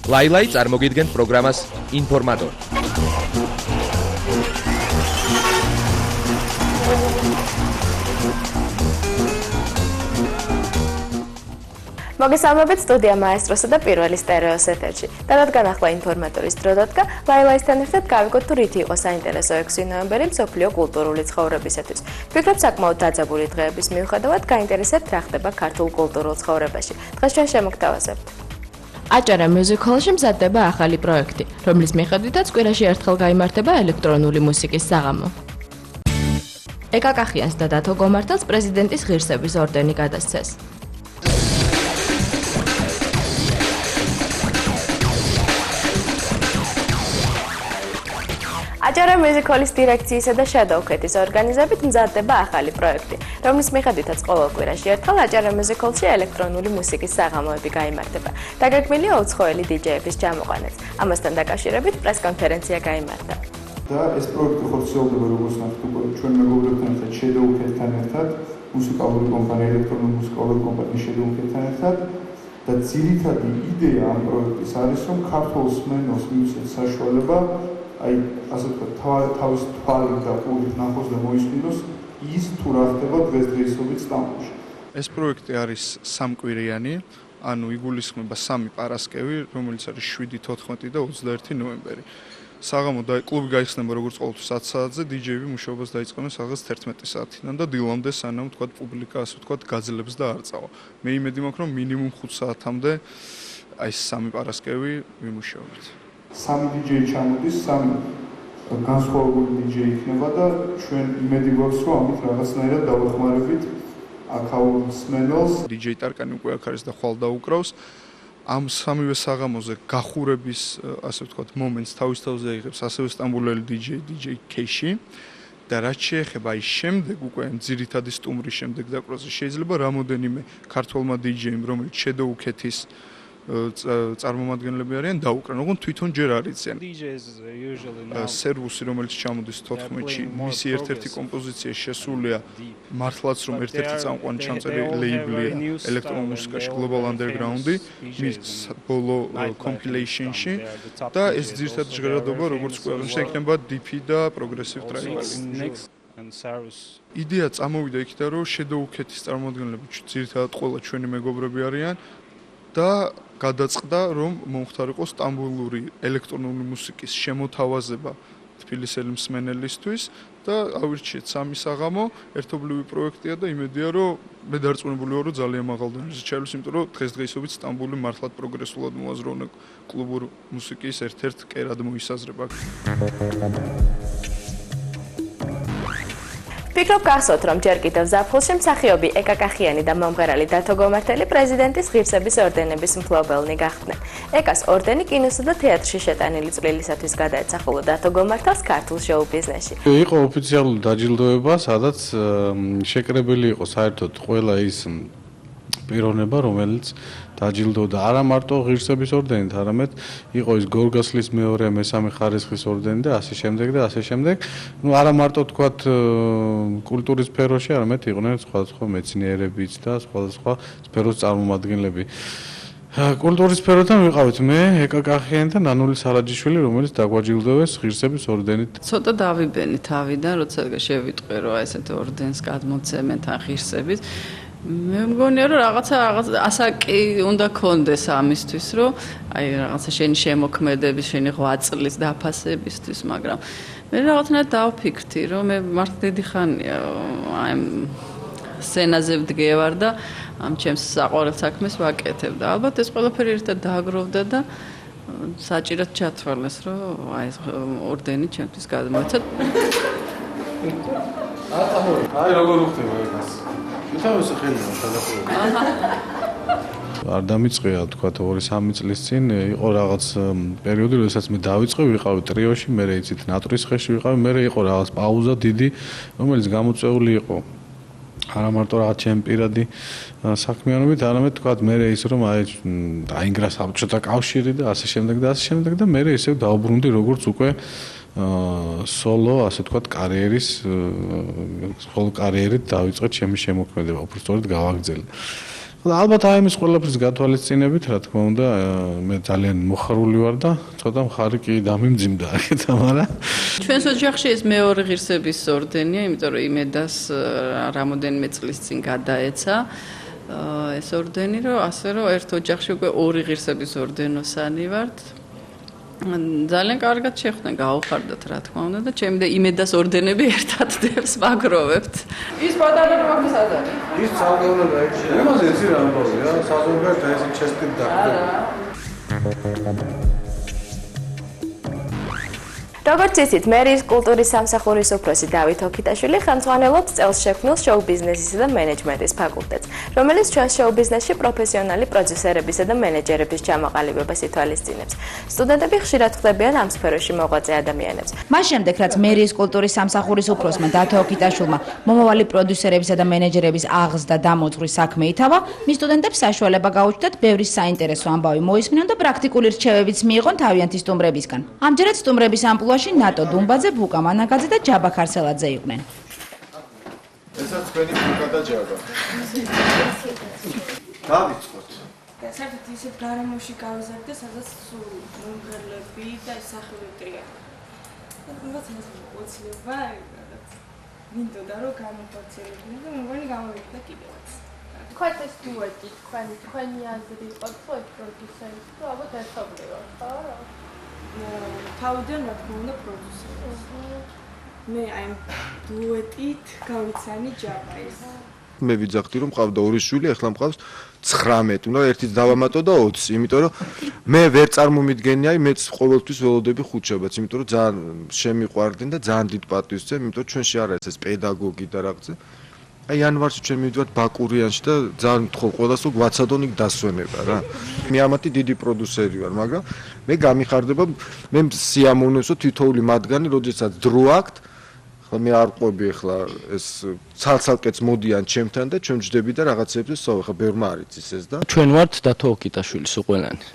ლაილაი წარმოგიდგენთ პროგრამას ინფორმატორი. მოგესალმებით სტუდია მაესტროსა და პირველი სტერეოს ეთერში. დადადგან ახლა ინფორმატორის დრო დადგა. ლაილაისთან ერთად გავიგოთ თუ რითი იყო საინტერესო 6 ნოემბერი მსოფლიო კულტურული ცხოვრებისათვის. ვფიქრობ საკმაოდ დაძაბული დღეების მიუხედავად გაინტერესებთ რა ხდება ქართულ კულტურულ ცხოვრებაში. დღეს ჩვენ შემოგთავაზებთ. აჭარა Music Hall-ში მზადდება ახალი პროექტი, რომლის მიხედვითაც კვირაში ერთხელ გაიმართება ელექტრონული მუსიკის საღამო. ეკა კახიანს და დათო გომართელს პრეზიდენტის ღირსების ორდენი გადასცეს. აჭარა Music Hall-ის დირექციისა და შედოუქეთის ორგანიზებით მზადდება ახალი პროექტი, რომლის მიხედვითაც ყოველ კვირაში ერთხელ აჭარა Music Hall-ში ელექტრონული მუსიკის საღამოები გაიმართება. დაგეგმილია უცხოელი დიჯეების ჩამოყვანაც. ამასთან დაკავშირებით პრესკონფერენცია გაიმართა. და ეს პროექტი ხორციელდება როგორც ნახეთ უკვე ჩვენ მეგობრებთან ერთად შედოუქეთთან ერთად, მუსიკალური კომპანია ელექტრონული მუსიკალური კომპანია შედოუქეთთან ერთად და ძირითადი იდეა ამ პროექტის არის რომ ქართულ მსმენელს მივცეთ საშუალება აი ასე ვთქვათ თავის თვალით და ყურით ნახოს და მოისმინოს ის თუ რა ხდება დღესდღეობით სტამბოლში. ეს პროექტი არის სამკვირიანი, ანუ იგულისხმება 3 პარასკევი, რომელიც არის 7, 14 და 21 ნოემბერი. საღამო და კლუბი გაიხსნება როგორც ყოველთვის 10 საათზე, დიჯეები მუშაობას დაიწყებენ სადღაც 11 საათიდან და დილამდე სანამ თქვათ პუბლიკა ასე ვთქვათ გაძლებს და არ წავა. მე იმედი მაქვს რომ მინიმუმ 5 საათამდე აი 3 პარასკევი ვიმუშაობთ. 3 დიჯეი ჩამოდის, 3 განსხვავებული დიჯეი იქნება და ჩვენ იმედი გვაქვს რომ ამით რაღაცნაირად დავახმარებით აქაურ მსმენელს. დიჯეი ტარკანი უკვე აქ არის და ხვალ დაუკრავს. ამ 3-ვე საღამოზე გახურების ასე ვთქვათ მომენტს თავის თავზე იღებს ასევე სტამბოლელი დიჯეი კეიში და რაც შეეხება აი შემდეგ უკვე ძირითადი სტუმრის შემდეგ დაკვრაზე შეიძლება რამოდენიმე ქართველმა დიჯეიმ რომელიც შედოუქეთის წარმომადგენლები არიან დაუკრან, ოღონდ თვითონ ჯერ არ იციან. სერვუსი რომელიც ჩამოდის 14-ში, მისი ერთ-ერთი კომპოზიცია შესულია მართლაც რომ ერთ-ერთი წამყვანი ჩამწერი ლეიბლია ელექტრონულ მუსიკაში Global Underground-ი, მის ბოლო compilation-ში და ეს ძირითადად ჟღერადობა როგორც ქვეყანაში იქნება DP და Progressive Tribal. იდეა წამოვიდა იქიდან რომ შედოუქეთის წარმომადგენლები ძირითადად ყველა ჩვენი მეგობრები არიან და გადაწყდა რომ მომხდარიყო სტამბოლური ელექტრონული მუსიკის შემოთავაზება თბილისელი მსმენელისთვის და ავირჩიეთ 3 საღამო ერთობლივი პროექტია და იმედია რომ მე დარწმუნებული ვარ რომ ძალიან მაღალ დონეზე ჩაივლის, იმიტომ რომ დღესდღეობით სტამბოლი მართლაც პროგრესულად მოაზროვნე კლუბურ მუსიკის ერთ-ერთ კერად მოისაზრება. ფიქრობ გახსოვთ რომ ჯერ კიდევ ზაფხულში მსახიობი ეკა კახიანი და მომღერალი დათო გომართელი პრეზიდენტის ღირსების ორდენების მფლობელნი გახდნენ. ეკას ორდენი კინოსა და თეატრში შეტანილი წვლილისათვის გადაეცა, ხოლო დათო გომართელს ქართულ შოუ ბიზნესში. იყო ოფიციალური დაჯილდოება, სადაც შეკრებილი იყო საერთოდ ყველა ის პიროვნება, რომელიც დაჯილდოვდა არა მარტო ღირსების ორდენით, არამედ იყო ის გორგასლის მეორე, მესამე ხარისხის ორდენი და ასე შემდეგ და ასე შემდეგ. ნუ არა მარტო თქვათ კულტურის სფეროში, არამედ იყვნენ სხვადასხვა მეცნიერებიც და სხვადასხვა სფეროს წარმომადგენლები. კულტურის სფეროდან ვიყავით მე, ეკა კახიანი და ნანული სარაჯიშვილი, რომელიც დაგვაჯილდოვეს ღირსების ორდენით. ცოტა დავიბენი თავიდან, როცა შევიტყვი რომ ესეთ ორდენს გადმოცემენ თან ღირსების მე მგონია რომ რაღაცა ასაკი უნდა კონდეს ამისთვის რომ აი რაღაცა შენი შემოქმედების შენი 8 წლის დაფასებისთვის, მაგრამ მე რაღაცნაირად დავფიქრდი რომ მე მართლა დიდი ხანია აი სცენაზე ვდგევარ და ამ ჩემს საყვარელ საქმეს ვაკეთებ და ალბათ ეს ყველაფერი ერთად დააგროვდა და საჭიროდ ჩათვალეს რომ აი ეს ორდენი ჩემთვის გადმოეცა. აი როგორ უხდება ეკას თავის ხელიდან გადაყოლე. არ დამიწყია თქვა 2-3 წლის წინ იყო რაღაც პერიოდი, როდესაც მე დავიწყე, ვიყავი ტრიოში, მე იცით ნატრის ხეში ვიყავი, მე იყო რაღაც პაუზა დიდი, რომელიც გამოწეული იყო. არა მარტო რაღაც ჩემი პირადი საქმიანობით, არამედ თქვა მე ის რომ აი დაინგრა საბჭოთა კავშირი და ასე შემდეგ და ასე შემდეგ და მე ისევ დავბრუნდი როგორც უკვე სოლო, ასე ვთქვათ, კარიერის სოლო კარიერით დავიწყე ჩემი შემოქმედება, უბრალოდ გავაგრძელე. ალბათ აი ამის ყველაფრის გათვალისწინებით, რა თქმა უნდა, მე ძალიან მოხარული ვარ და ცოტა მხარი კი დამიმძიმდა აქეთა, მაგრამ ჩვენს ოჯახში ეს მეორე ღირსების ორდენია, იმიტომ რომ იმედას რამოდენიმე წლის წინ გადაეცა ეს ორდენი, რომ ასე რომ ერთ ოჯახში უკვე ორი ღირსების ორდენოსანი ვართ. ძალიან კარგად შეხვდნენ, გაუხარდათ რა თქმა უნდა და ჩემი და იმედას ორდენები ერთად დებს ვაგროვებთ. ის პატარა პროფის ადამიანი. ის საუბრობია ეგ შეიძლება. იმაზე იცი რა ამბავია, საზოგადოებრივ და ესე ჩესტით დახტება. როგორც იცით, მერიის კულტურის სამსახურის უფროსი დავით ოქიტაშვილი ხელმძღვანელობს წელს შექმნილ შოუ-ბიზნესისა და მენეჯმენტის ფაკულტეტს, რომელიც ჩვენს შოუ-ბიზნესში პროფესიონალი პროდიუსერებისა და მენეჯერების ჩამოყალიბებას ითვალისწინებს. სტუდენტები ხშირად ხდებიან ამ სფეროში მოღვაწე ადამიანებს. მას შემდეგ, რაც მერიის კულტურის სამსახურის უფროსმა დავით ოქიტაშვილმა მომავალი პროდიუსერებისა და მენეჯერების აღზრდა და დამოწვრის საქმე ითავა, მის სტუდენტებს საშუალება გაუჩნდათ ბევრი საინტერესო ამბავი მოისმინონ და პრაქტიკული რჩევებიც მიიღონ თავიანთი სტუმრებისგან. ამჯერად სტუმრების ამპლუა ნატო დუმბაძე, ბუკა მანაგაძე და ჯაბა ხარცელაძე იყვნენ. ესაც თქვენი ბუკა და ჯაბა. დავიწყოთ. და საერთოდ ისეთ გარემოში გავიზარდე, სადაც სულ მომღერლები და სახელი ტრია. ალბათ ეს ოცნება, რაღაც მინდოდა რომ გამოფორციელებინა და მეგონი გამოვიდა კიდევაც. თქვენ ეს დუეტი, თქვენი აზრი იყო თუ ეს პროდიუსერი, თუ ალბათ ერთობლივად, ხო? თავიდან რა თქმა უნდა პროდიუსერი. მე აი დუეტით გავიცანი ჯაბა ეს. მე ვიძახდი რომ მყავდა ორი შვილი, ახლა მყავს 19. უნდა ერთიც დავამატო და 20, იმიტომ რომ მე ვერ წარმომიდგენია, მეც ყოველთვის ველოდები ხუთშაბათს, იმიტომ რომ ძალიან შემიყვარდნენ და ძალიან დიდ პატივს ვცემ, იმიტომ რომ ჩვენში არ არის ეს პედაგოგი და რაღაცა. აი იანვარში ჩვენ მივიდივართ ბაკურიანში და ძალიან მთხო ყველას რომ გვაცადონ იქ დასვენება რა. მე ამათი დიდი პროდიუსერი ვარ, მაგრამ მე გამიხარდება, მე სიამოვნებსო თითოეული მათგანი, როდესაც დრო აქვთ, ხა მე არ ყვები ახლა ეს ცალ-ცალკეც მოდიან ჩემთან და ჩვენ ვჯდები და რაღაცებზე ვსაუბრობ, ხა ბევრმა არ იცის ეს და ჩვენ ვართ დათო ოქიტაშვილი სუყველანი.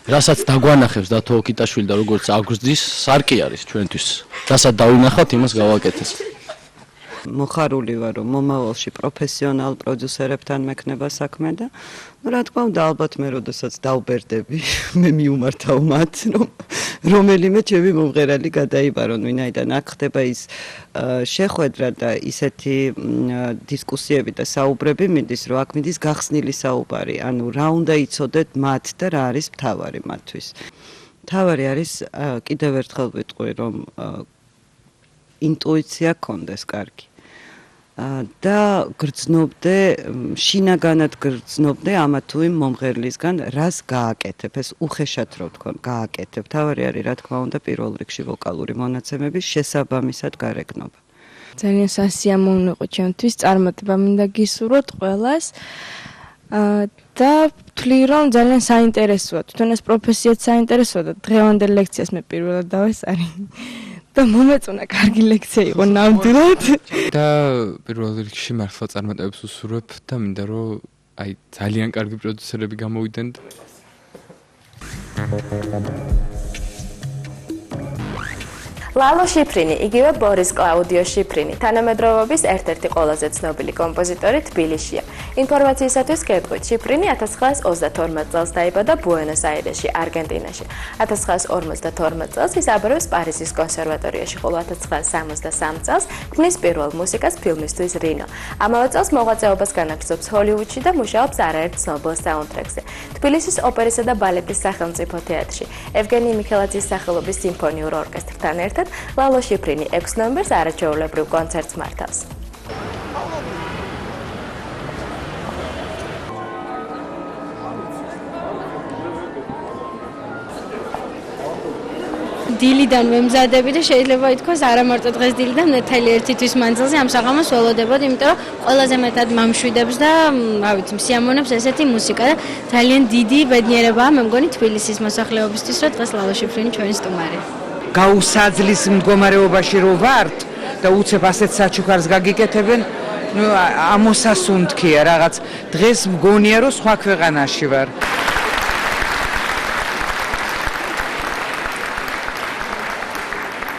რასაც დაგვანახებს დათო ოქიტაშვილი და როგორც აგვზდის, სარკი არის ჩვენთვის. რასაც დავინახავთ, იმას გავაკეთეს. მოხარული ვარ რომ მომავალში პროფესიონალ პროდიუსერებთან მექნება საქმე და რა თქმა უნდა ალბათ მე როდესაც დავბერდები მე მიუმართავ მათ რომ რომელიმე ჩემი მომღერალი გადაიბარონ ვინაიდან აქ ხდება ის შეხვედრა და ისეთი დისკუსიები და საუბრები მიდის რომ აქ მიდის გახსნილი საუბარი ანუ რა უნდა იცოდეთ მათ და რა არის მთავარი მათთვის მთავარი არის კიდევ ერთხელ ვიტყვი რომ ინტუიცია გქონდეს კარგი და გრძნობდე შინაგანად გრძნობდე ამა თუ იმ მომღერლისგან რას გააკეთებ ეს უხეშად რო თქონ გააკეთებ თავარი არის რა თქმა უნდა პირველ რიგში ვოკალური მონაცემების შესაბამისად გარეგნობა ძალიან სასიამოვნო იყო ჩემთვის წარმატება მინდა გისურვოთ ყველას და ვთვლი რომ ძალიან საინტერესოა თვითონ ეს პროფესიაც საინტერესოა და დღევანდელ ლექციას მე პირველად დავესწარი და მომეწონა კარგი ლექცია იყო ნამდვილად და პირველ რიგში მართლა წარმატებებს უსურვებ და მინდა რომ აი ძალიან კარგი პროდიუსერები გამოვიდნენ ლალო შიფრინი, იგივე ბორის კლაუდიო შიფრინი, თანამედროვეობის ერთ-ერთი ყველაზე ცნობილი კომპოზიტორი თბილისშია. ინფორმაციისათვის გეტყვით, შიფრინი 1932 წელს დაიბადა ბუენოს-აირესში, არგენტინაში. 1952 წელს ის აბერებს პარიზის კონსერვატორიაში, ხოლო 1963 წელს ქმნის პირველ მუსიკას ფილმისთვის რინო. ამავე წელს მოღვაწეობას განაგრძობს ჰოლივუდში და მუშაობს არაერთ ცნობილ საუნდტრეკზე. თბილისის ოპერისა და ბალეტის სახელმწიფო თეატრში, ევგენი მიხელაძის სახელობის სიმფონიურ ორკესტრთან ერთად ლალო შიფრინი 6 ნოემბერს არაჩვეულებრივ კონცერტს მართავს. დილიდან მემზადები და შეიძლება ითქვას არა მარტო დღეს დილიდან მთელი ერთი თვის მანძილზე ამ საღამოს ველოდებოდი, იმიტომ რომ ყველაზე მეტად მამშვიდებს და რა ვიცი, სიამოვნებს ესეთი მუსიკა და ძალიან დიდი ბედნიერებაა მე მგონი თბილისის მოსახლეობისთვის, რომ დღეს ლალო შიფრინი ჩვენი სტუმარია. გაუსაძლის მდგომარეობაში რო ვართ და უცებ ასეთ საჩუქარს გაგიკეთებენ, ნუ ამოსასუნთქია რაღაც. დღეს მგონია რომ სხვა ქვეყანაში ვარ.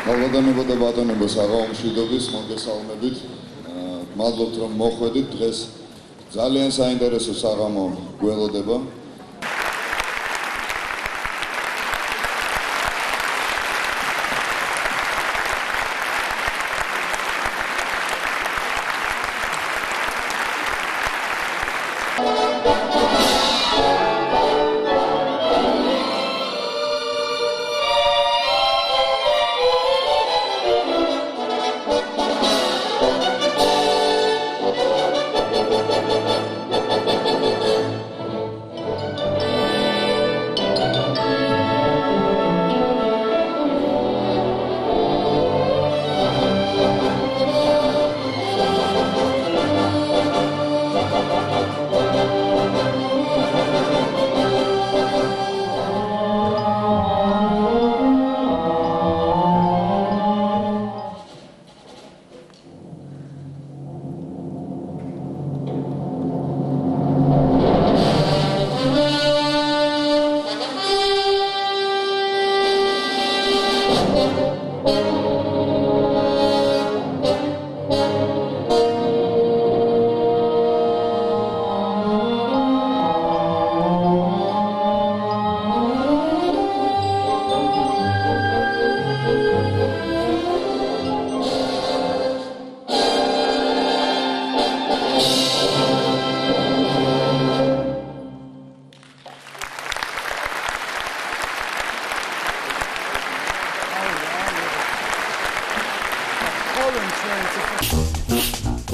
მოგდანებო და ბატონებო საღამომშვიდობის მოგესალმებით. მადლობთ რომ მოხვედით დღეს ძალიან საინტერესო საღამო გველოდება.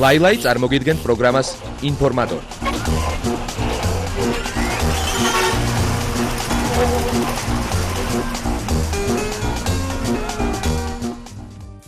ლაილაი წარმოგიდგენთ პროგრამას ინფორმატორი.